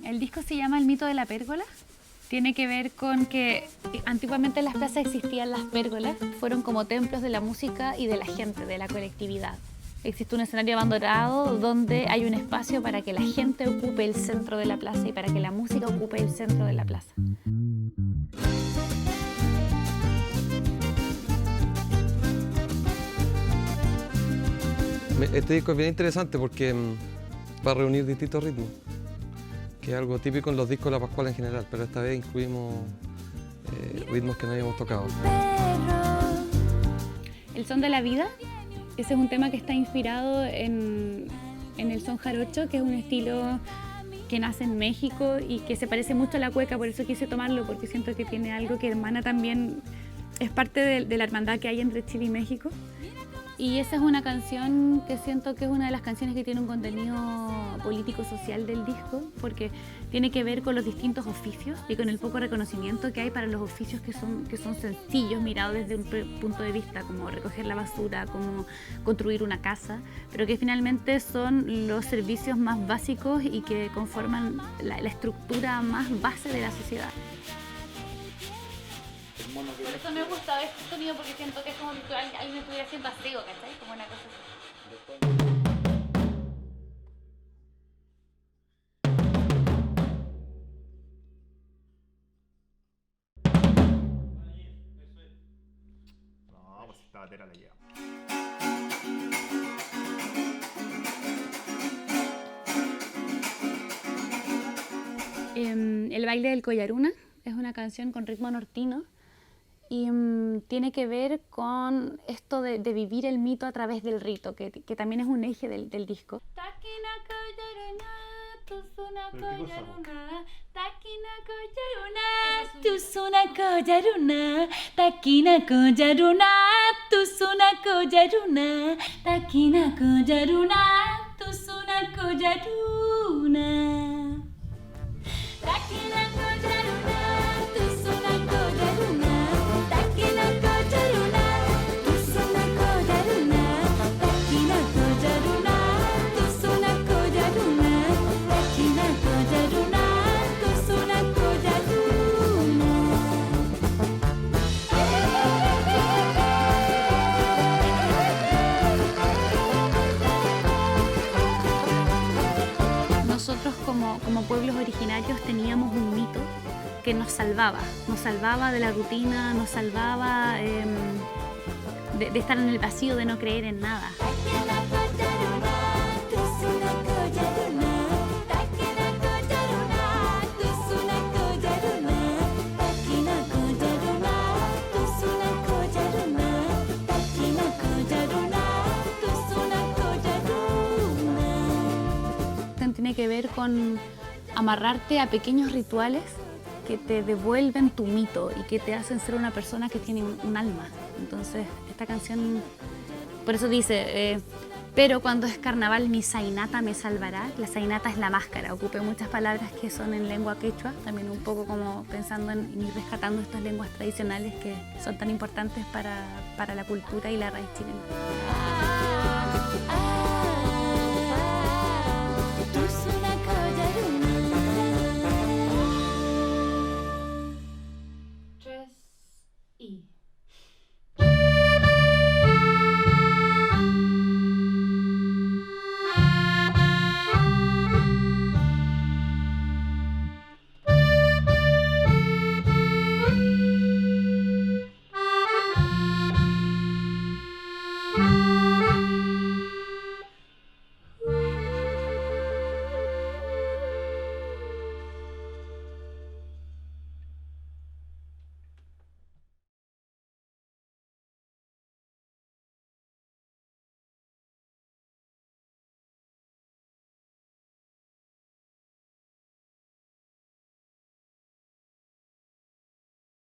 El disco se llama El mito de la pérgola. Tiene que ver con que antiguamente en las plazas existían las pérgolas, fueron como templos de la música y de la gente, de la colectividad. Existe un escenario abandonado donde hay un espacio para que la gente ocupe el centro de la plaza y para que la música ocupe el centro de la plaza. Este disco es bien interesante porque va a reunir distintos ritmos, que es algo típico en los discos de La Pascuala en general, pero esta vez incluimos ritmos que no habíamos tocado. El son de la vida, ese es un tema que está inspirado en el son jarocho, que es un estilo que nace en México y que se parece mucho a la cueca, por eso quise tomarlo, porque siento que tiene algo que hermana también, es parte de la hermandad que hay entre Chile y México. Y esa es una canción que siento que es una de las canciones que tiene un contenido político-social del disco, porque tiene que ver con los distintos oficios y con el poco reconocimiento que hay para los oficios que son sencillos, mirados desde un punto de vista como recoger la basura, como construir una casa, pero que finalmente son los servicios más básicos y que conforman la estructura más base de la sociedad. Por eso me gusta este sonido, porque siento que es como si alguien estuviera haciendo aseo, ¿cachai? Como una cosa así. No, pues esta batera la lleva. El baile del Collaruna es una canción con ritmo nortino y tiene que ver con esto de vivir el mito a través del rito, que también es un eje del disco. Nosotros como pueblos originarios teníamos un mito que nos salvaba de la rutina, nos salvaba de estar en el vacío, de no creer en nada. Tiene que ver con amarrarte a pequeños rituales que te devuelven tu mito y que te hacen ser una persona que tiene un alma. Entonces, esta canción, por eso dice, pero cuando es carnaval mi zainata me salvará. La zainata es la máscara, ocupé muchas palabras que son en lengua quechua, también un poco como pensando en ir rescatando estas lenguas tradicionales que son tan importantes para la cultura y la raíz chilena.